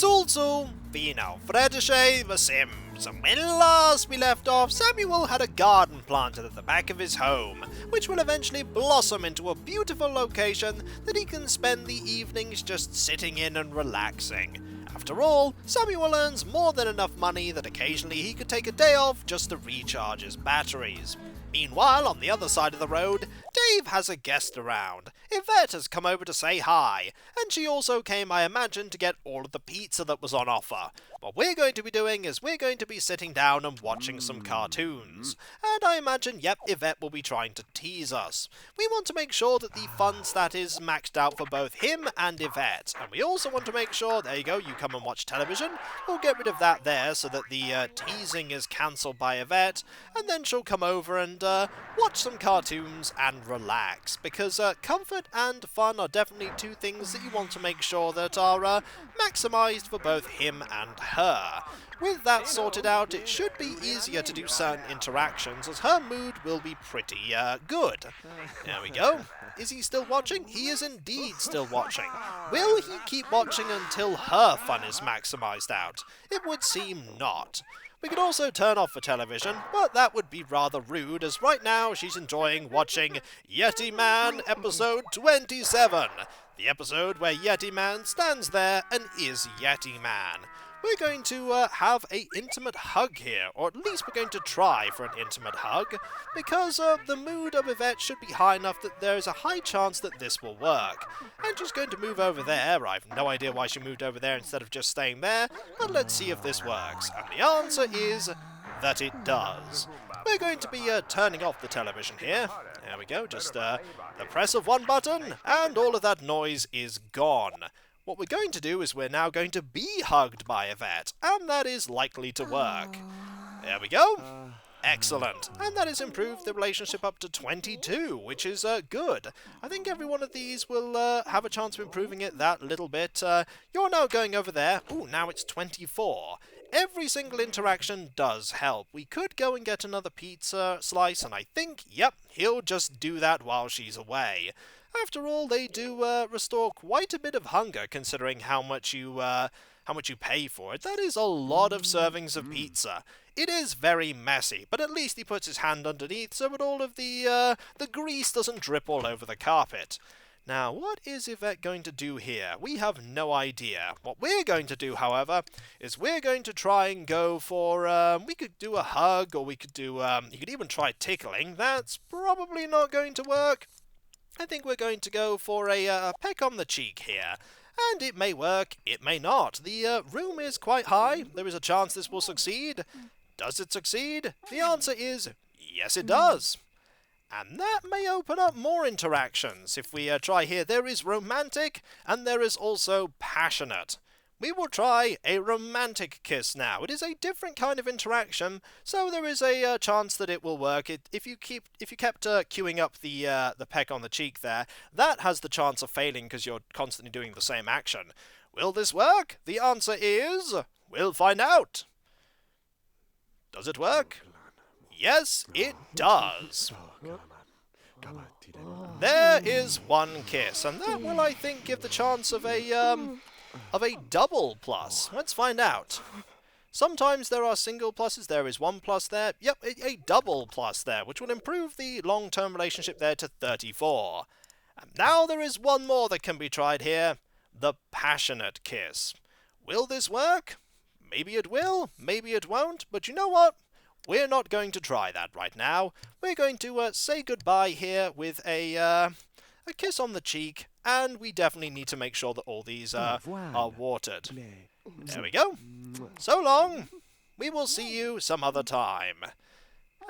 Also, final Fredeshe the Sims, and when last we left off, Samuel had a garden planted at the back of his home, which will eventually blossom into a beautiful location that he can spend the evenings just sitting in and relaxing. After all, Samuel earns more than enough money that occasionally he could take a day off just to recharge his batteries. Meanwhile, on the other side of the road, Dave has a guest around. Yvette has come over to say hi, and she also came, I imagine, to get all of the pizza that was on offer. What we're going to be doing is we're going to be sitting down and watching some cartoons. And I imagine, yep, Yvette will be trying to tease us. We want to make sure that the fun stat is maxed out for both him and Yvette. And we also want to make sure, there you go, you come and watch television. We'll get rid of that there so that the teasing is cancelled by Yvette. And then she'll come over and watch some cartoons and relax. Because comfort and fun are definitely two things that you want to make sure that are maximised for both him and her. With that sorted out, it should be easier to do certain interactions, as her mood will be pretty good. There we go. Is he still watching? He is indeed still watching. Will he keep watching until her fun is maximised out? It would seem not. We could also turn off the television, but that would be rather rude, as right now she's enjoying watching Yeti Man episode 27. The episode where Yeti Man stands there and is Yeti Man. We're going to have an intimate hug here, or at least we're going to try for an intimate hug, because the mood of Yvette should be high enough that there is a high chance that this will work. And she's going to move over there. I have no idea why she moved over there instead of just staying there, but let's see if this works. And the answer is that it does. We're going to be turning off the television here. There we go, just the press of one button, and all of that noise is gone. What we're going to do is we're now going to be hugged by Yvette, and that is likely to work. There we go. Excellent. And that has improved the relationship up to 22, which is good. I think every one of these will have a chance of improving it that little bit. You're now going over there. Ooh, now it's 24. Every single interaction does help. We could go and get another pizza slice, and I think, yep, he'll just do that while she's away. After all, they do restore quite a bit of hunger, considering how much you pay for it. That is a lot of servings of pizza. It is very messy, but at least he puts his hand underneath so that all of the grease doesn't drip all over the carpet. Now, what is Yvette going to do here? We have no idea. What we're going to do, however, is we're going to try and go for, we could do a hug, or we could do, you could even try tickling. That's probably not going to work. I think we're going to go for a peck on the cheek here. And it may work, it may not. The room is quite high. There is a chance this will succeed. Does it succeed? The answer is yes, it does. And that may open up more interactions. If we try here, there is romantic, and there is also passionate. We will try a romantic kiss now. It is a different kind of interaction, so there is a chance that it will work. If you kept queuing up the peck on the cheek there, that has the chance of failing because you're constantly doing the same action. Will this work? The answer is, we'll find out. Does it work? Yes, it does. There is one kiss, and that will, I think, give the chance of a double plus. Let's find out. Sometimes there are single pluses. There is one plus there. Yep, a double plus there, which will improve the long-term relationship there to 34. And now there is one more that can be tried here. The passionate kiss. Will this work? Maybe it will, maybe it won't, but you know what? We're not going to try that right now. We're going to say goodbye here with a kiss on the cheek, and we definitely need to make sure that all these are watered. There we go. So long. We will see you some other time.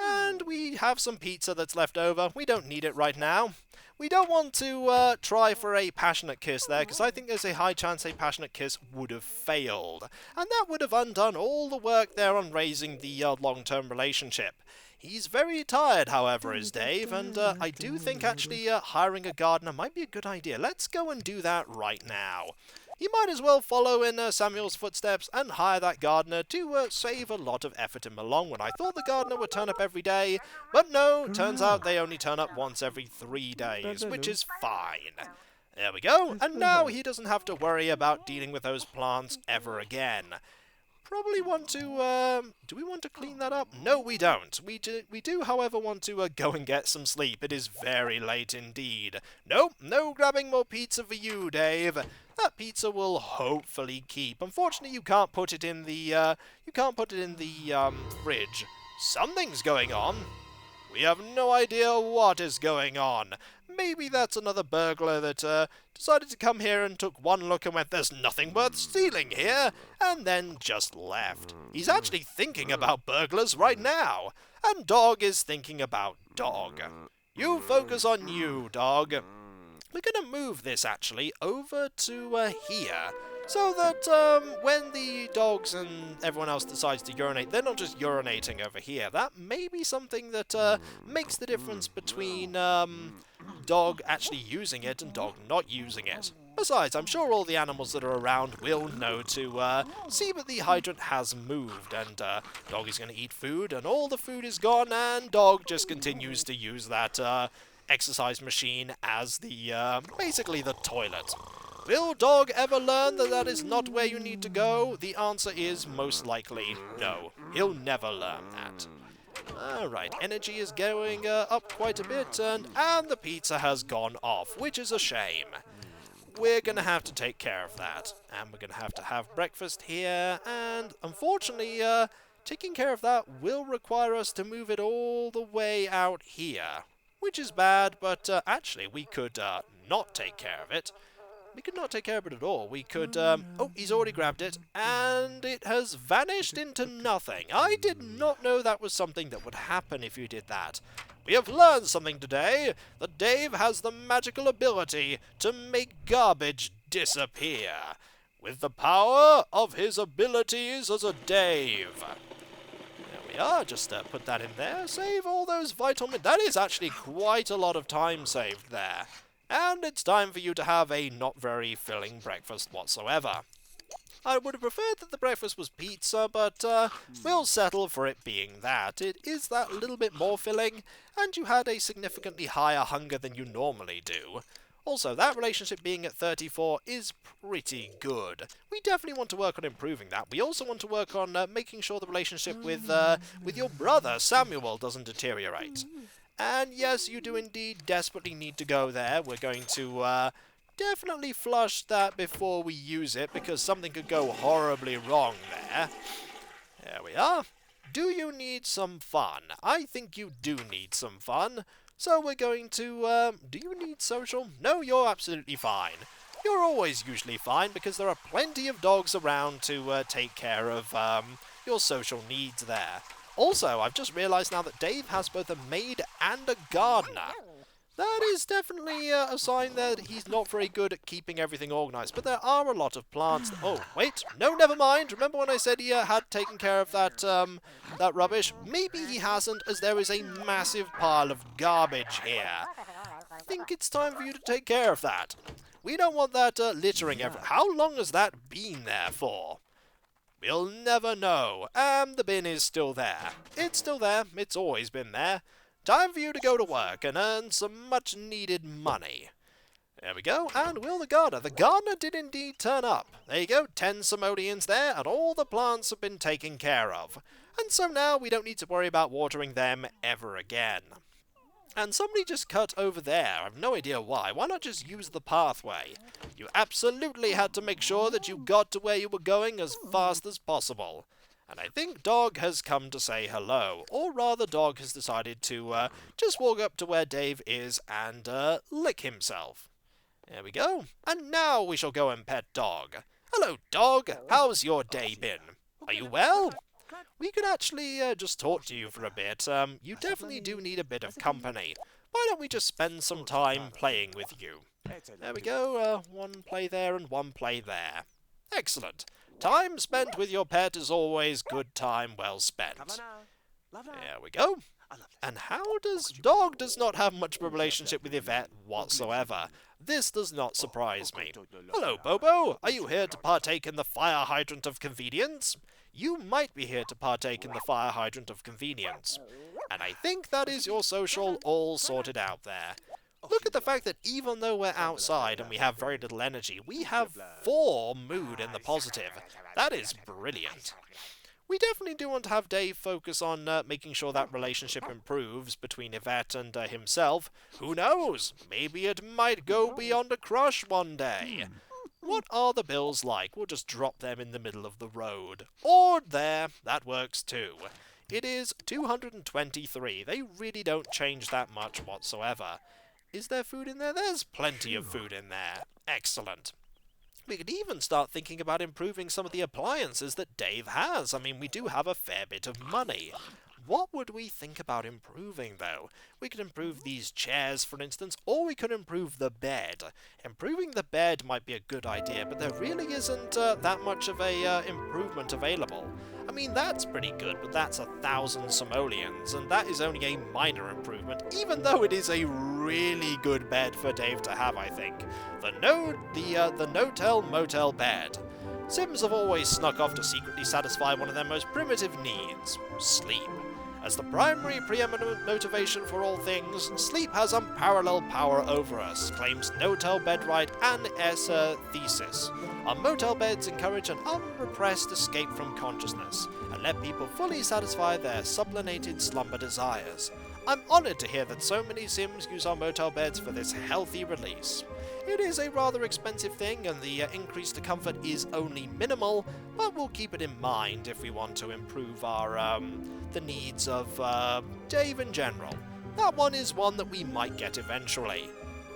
And we have some pizza that's left over. We don't need it right now. We don't want to try for a passionate kiss there, because I think there's a high chance a passionate kiss would have failed. And that would have undone all the work there on raising the long-term relationship. He's very tired, however, is Dave, and I do think actually hiring a gardener might be a good idea. Let's go and do that right now. You might as well follow in Samuel's footsteps and hire that gardener to save a lot of effort in the long run. I thought the gardener would turn up every day, but no, turns out they only turn up once every 3 days, which is fine. There we go, and now he doesn't have to worry about dealing with those plants ever again. Probably want to, do we want to clean that up? No, we don't. We do, however, want to go and get some sleep. It is very late indeed. Nope, no grabbing more pizza for you, Dave. That pizza will hopefully keep. Unfortunately, you can't put it in the, fridge. Something's going on. We have no idea what is going on. Maybe that's another burglar that decided to come here and took one look and went, "There's nothing worth stealing here," and then just left. He's actually thinking about burglars right now, and Dog is thinking about Dog. You focus on you, Dog. We're going to move this, actually, over to here, so that when the dogs and everyone else decides to urinate, they're not just urinating over here. That may be something that makes the difference between Dog actually using it and Dog not using it. Besides, I'm sure all the animals that are around will know to see that the hydrant has moved, and Dog is going to eat food, and all the food is gone, and Dog just continues to use that exercise machine as the basically the toilet. Will Dog ever learn that that is not where you need to go? The answer is most likely no. He'll never learn that. Alright, energy is going up quite a bit, and the pizza has gone off, which is a shame. We're going to have to take care of that, and we're going to have breakfast here, and unfortunately, taking care of that will require us to move it all the way out here, which is bad, but actually we could not take care of it. We could not take care of it at all. We could, oh, he's already grabbed it, and it has vanished into nothing. I did not know that was something that would happen if you did that. We have learned something today, that Dave has the magical ability to make garbage disappear, with the power of his abilities as a Dave. There we are, just put that in there, save all those vital that is actually quite a lot of time saved there. And it's time for you to have a not very filling breakfast whatsoever. I would have preferred that the breakfast was pizza, but we'll settle for it being that. It is that little bit more filling, and you had a significantly higher hunger than you normally do. Also, that relationship being at 34 is pretty good. We definitely want to work on improving that. We also want to work on making sure the relationship with your brother, Samuel, doesn't deteriorate. And yes, you do indeed desperately need to go there. We're going to definitely flush that before we use it, because something could go horribly wrong there. There we are. Do you need some fun? I think you do need some fun. So we're going to, do you need social? No, you're absolutely fine. You're always usually fine, because there are plenty of dogs around to take care of your social needs there. Also, I've just realised now that Dave has both a maid and a gardener. That is definitely a sign that he's not very good at keeping everything organised, but there are a lot of plants. Oh, wait, no, never mind. Remember when I said he had taken care of that, that rubbish? Maybe he hasn't, as there is a massive pile of garbage here. I think it's time for you to take care of that. We don't want that littering everywhere. How long has that been there for? We'll never know. And the bin is still there. It's still there. It's always been there. Time for you to go to work and earn some much-needed money. There we go. And Will the gardener. The gardener did indeed turn up. There you go. 10 simoleons there, and all the plants have been taken care of. And so now we don't need to worry about watering them ever again. And somebody just cut over there. I've no idea why. Why not just use the pathway? You absolutely had to make sure that you got to where you were going as fast as possible. And I think Dog has come to say hello. Or rather, Dog has decided to just walk up to where Dave is and lick himself. There we go. And now we shall go and pet Dog. Hello, Dog. How's your day been? Are you well? We could actually just talk to you for a bit. You definitely do need a bit of company. Why don't we just spend some time playing with you? There we go. One play there and one play there. Excellent. Time spent with your pet is always good time well spent. There we go. And how does... Dog does not have much of a relationship with Yvette whatsoever. This does not surprise me. Hello, Bobo. Are you here to partake in the fire hydrant of convenience? You might be here to partake in the fire hydrant of convenience. And I think that is your social all sorted out there. Look at the fact that even though we're outside and we have very little energy, we have 4 mood in the positive. That is brilliant. We definitely do want to have Dave focus on making sure that relationship improves between Yvette and himself. Who knows? Maybe it might go beyond a crush one day. What are the bills like? We'll just drop them in the middle of the road. Or there, that works too. It is 223. They really don't change that much whatsoever. Is there food in there? There's plenty of food in there. Excellent. We could even start thinking about improving some of the appliances that Dave has. I mean, we do have a fair bit of money. What would we think about improving, though? We could improve these chairs, for instance, or we could improve the bed. Improving the bed might be a good idea, but there really isn't that much of a improvement available. I mean, that's pretty good, but that's 1,000 simoleons, and that is only a minor improvement, even though it is a really good bed for Dave to have, I think. The no-tell motel bed. Sims have always snuck off to secretly satisfy one of their most primitive needs, sleep. As the primary preeminent motivation for all things, sleep has unparalleled power over us, claims no-tell bedwrite Anne S. Thesis. Our motel beds encourage an unrepressed escape from consciousness, and let people fully satisfy their sublimated slumber desires. I'm honoured to hear that so many Sims use our motel beds for this healthy release. It is a rather expensive thing, and the increase to comfort is only minimal, but we'll keep it in mind if we want to improve our, the needs of, Dave in general. That one is one that we might get eventually.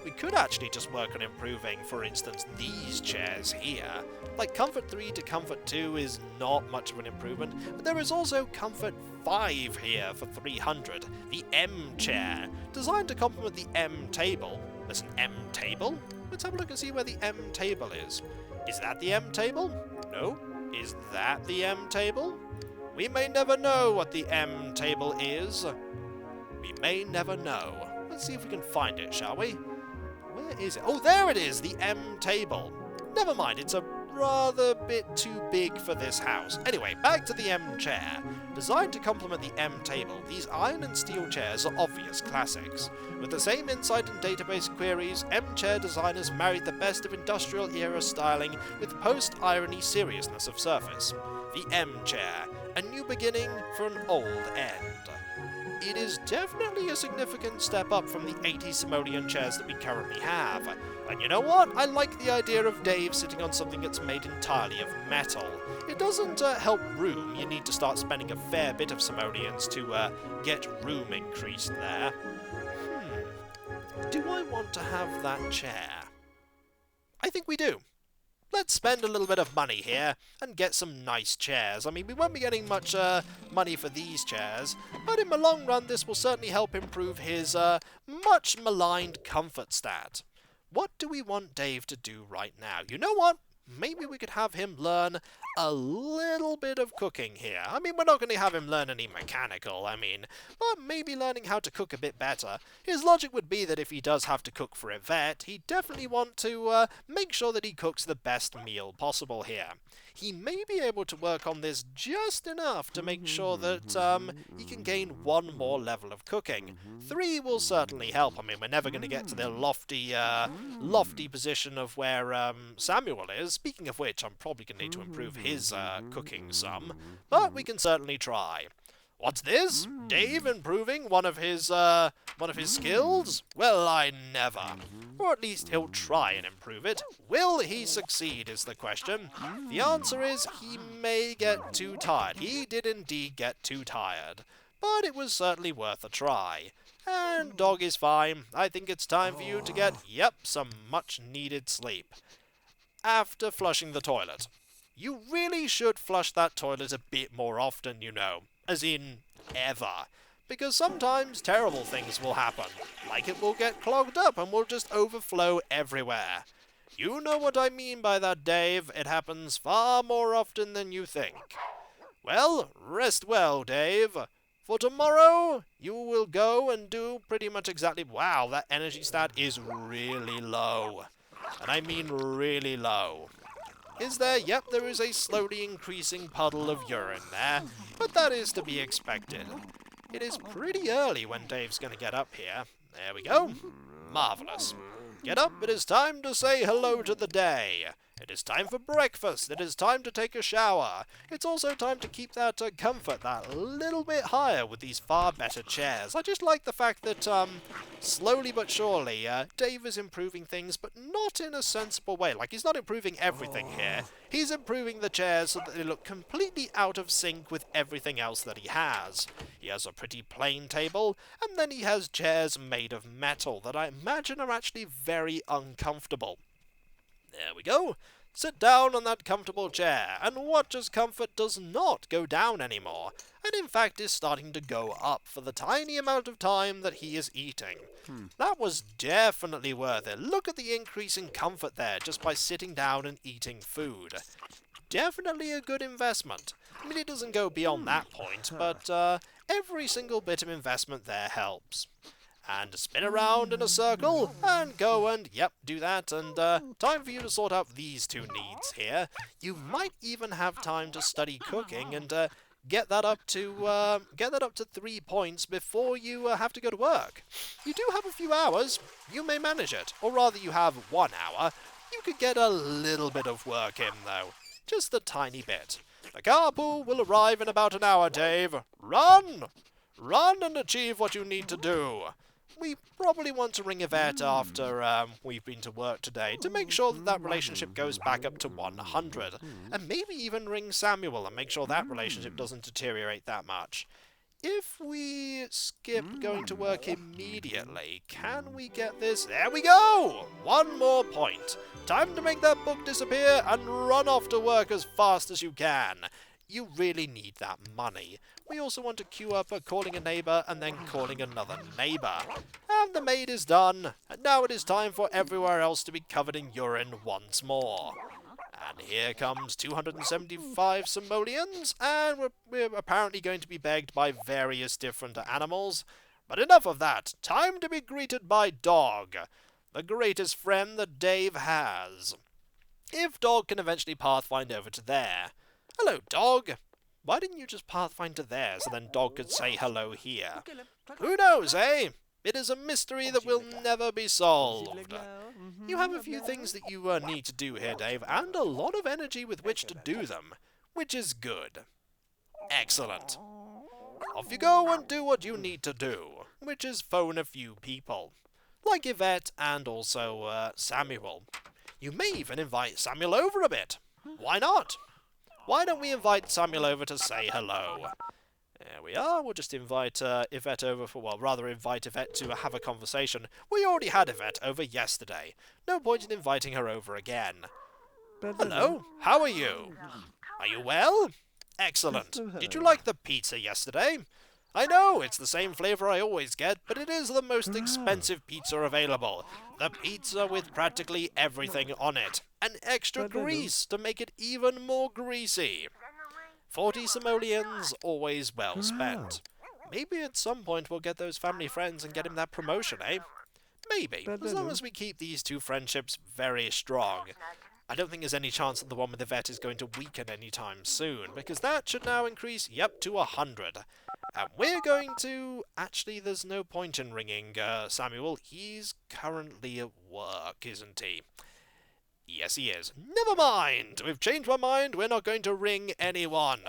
We could actually just work on improving, for instance, these chairs here. Like, Comfort 3 to Comfort 2 is not much of an improvement, but there is also Comfort 5 here for 300, the M chair, designed to complement the M table. There's an M table? Let's have a look and see where the M table is. Is that the M table? No. Is that the M table? We may never know what the M table is. We may never know. Let's see if we can find it, shall we? Where is it? Oh, there it is, the M table. Never mind, it's a rather bit too big for this house. Anyway, back to the M chair. Designed to complement the M table, these iron and steel chairs are obvious classics. With the same insight and database queries, M chair designers married the best of industrial era styling with post-irony seriousness of surface. The M chair, a new beginning for an old end. It is definitely a significant step up from the 80 simoleon chairs that we currently have. And you know what? I like the idea of Dave sitting on something that's made entirely of metal. It doesn't help room. You need to start spending a fair bit of simoleons to get room increased there. Do I want to have that chair? I think we do. Let's spend a little bit of money here and get some nice chairs. I mean, we won't be getting much money for these chairs, but in the long run this will certainly help improve his much maligned comfort stat. What do we want Dave to do right now? You know what? Maybe we could have him learn a little bit of cooking here. I mean, we're not going to have him learn any mechanical, but maybe learning how to cook a bit better. His logic would be that if he does have to cook for Yvette, he'd definitely want to make sure that he cooks the best meal possible here. He may be able to work on this just enough to make sure that he can gain one more level of cooking. 3 will certainly help. I mean, we're never going to get to the lofty position of where Samuel is. Speaking of which, I'm probably going to need to improve his cooking some, but we can certainly try. What's this? Dave improving one of his skills? Well, I never. Or at least he'll try and improve it. Will he succeed is the question. The answer is he may get too tired. He did indeed get too tired. But it was certainly worth a try. And dog is fine. I think it's time for you to get, some much needed sleep. After flushing the toilet. You really should flush that toilet a bit more often, you know. As in, ever. Because sometimes terrible things will happen. Like it will get clogged up and will just overflow everywhere. You know what I mean by that, Dave. It happens far more often than you think. Well, rest well, Dave. For tomorrow, you will go and do pretty much exactly... Wow, that energy stat is really low. And I mean really low. Is there? Yep, there is a slowly increasing puddle of urine there, but that is to be expected. It is pretty early when Dave's going to get up here. There we go. Marvelous. Get up, it is time to say hello to the day. It is time for breakfast. It is time to take a shower. It's also time to keep that comfort that little bit higher with these far better chairs. I just like the fact that, slowly but surely, Dave is improving things, but not in a sensible way. Like, he's not improving everything here. He's improving the chairs so that they look completely out of sync with everything else that he has. He has a pretty plain table, and then he has chairs made of metal that I imagine are actually very uncomfortable. There we go. Sit down on that comfortable chair, and watch as comfort does not go down anymore, and in fact is starting to go up for the tiny amount of time that he is eating. That was definitely worth it. Look at the increase in comfort there just by sitting down and eating food. Definitely a good investment. I mean, it doesn't go beyond that point, but every single bit of investment there helps. And spin around in a circle, and go and, yep, do that, and time for you to sort out these two needs here. You might even have time to study cooking and get that up to 3 points before you have to go to work. You do have a few hours. You may manage it, or rather you have 1 hour. You could get a little bit of work in, though. Just a tiny bit. The carpool will arrive in about an hour, Dave. Run! Run and achieve what you need to do. We probably want to ring Yvette after we've been to work today to make sure that that relationship goes back up to 100. And maybe even ring Samuel and make sure that relationship doesn't deteriorate that much. If we skip going to work immediately, can we get this? There we go! 1 more point. Time to make that book disappear and run off to work as fast as you can. You really need that money. We also want to queue up calling a neighbour and then calling another neighbour. And the maid is done. And now it is time for everywhere else to be covered in urine once more. And here comes 275 simoleons, and we're apparently going to be begged by various different animals. But enough of that. Time to be greeted by Dog, the greatest friend that Dave has. If Dog can eventually pathfind over to there. Hello, Dog. Why didn't you just pathfind to there so then Dog could say hello here? Who knows, eh? It is a mystery that will never be solved. You have a few things that you need to do here, Dave, and a lot of energy with which to do them, which is good. Excellent. Off you go and do what you need to do, which is phone a few people, like Yvette and also Samuel. You may even invite Samuel over a bit. Why not? Why don't we invite Samuel over to say hello? There we are. We'll just invite Yvette over invite Yvette to have a conversation. We already had Yvette over yesterday. No point in inviting her over again. Hello, how are you? Are you well? Excellent. Did you like the pizza yesterday? I know, it's the same flavour I always get, but it is the most expensive pizza available. The pizza with practically everything on it. And extra grease to make it even more greasy. 40 simoleons, always well spent. Maybe at some point we'll get those family friends and get him that promotion, eh? Maybe, as long as we keep these two friendships very strong. I don't think there's any chance that the one with Yvette is going to weaken anytime soon, because that should now increase, yep, to 100. And we're going to... Actually, there's no point in ringing Samuel. He's currently at work, isn't he? Yes, he is. Never mind! We've changed our mind. We're not going to ring anyone.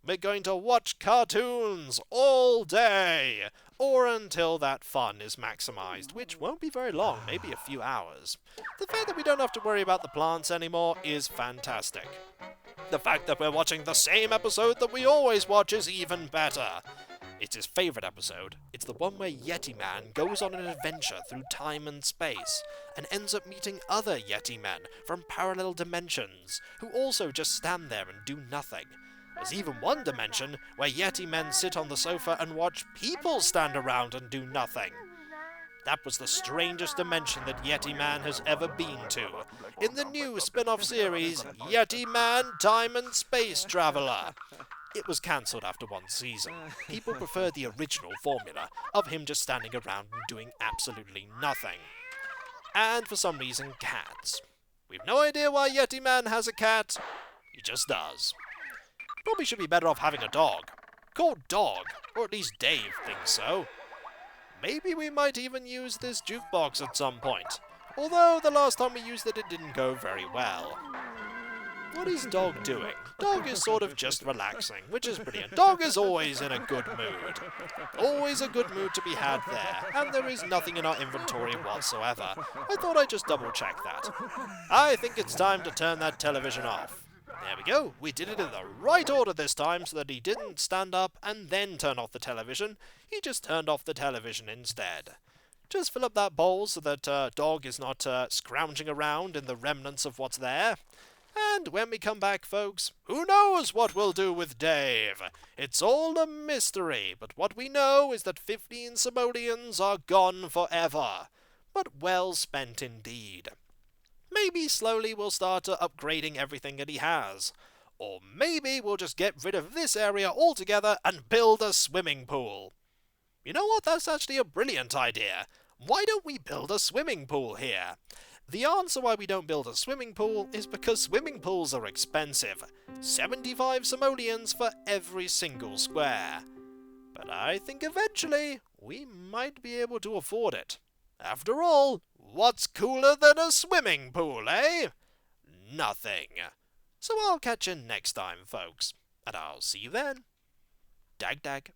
We're going to watch cartoons all day. Or until that fun is maximized, which won't be very long, maybe a few hours. The fact that we don't have to worry about the plants anymore is fantastic. The fact that we're watching the same episode that we always watch is even better. It's his favourite episode. It's the one where Yeti Man goes on an adventure through time and space, and ends up meeting other Yeti Men from parallel dimensions, who also just stand there and do nothing. There's even one dimension where Yeti Men sit on the sofa and watch people stand around and do nothing. That was the strangest dimension that Yeti Man has ever been to, in the new spin-off series, Yeti Man Time and Space Traveller. It was cancelled after 1 season. People preferred the original formula of him just standing around and doing absolutely nothing. And for some reason, cats. We've no idea why Yeti Man has a cat. He just does. Probably should be better off having a dog. Called Dog, or at least Dave thinks so. Maybe we might even use this jukebox at some point. Although the last time we used it, it didn't go very well. What is Dog doing? Dog is sort of just relaxing, which is brilliant. Dog is always in a good mood. Always a good mood to be had there, and there is nothing in our inventory whatsoever. I thought I'd just double check that. I think it's time to turn that television off. There we go. We did it in the right order this time so that he didn't stand up and then turn off the television. He just turned off the television instead. Just fill up that bowl so that Dog is not scrounging around in the remnants of what's there. And when we come back, folks, who knows what we'll do with Dave? It's all a mystery, but what we know is that 15 simoleons are gone forever. But well spent indeed. Maybe slowly we'll start upgrading everything that he has. Or maybe we'll just get rid of this area altogether and build a swimming pool. You know what? That's actually a brilliant idea. Why don't we build a swimming pool here? The answer why we don't build a swimming pool is because swimming pools are expensive. 75 simoleons for every single square. But I think eventually we might be able to afford it. After all, what's cooler than a swimming pool, eh? Nothing. So I'll catch you next time, folks. And I'll see you then. Dag dag.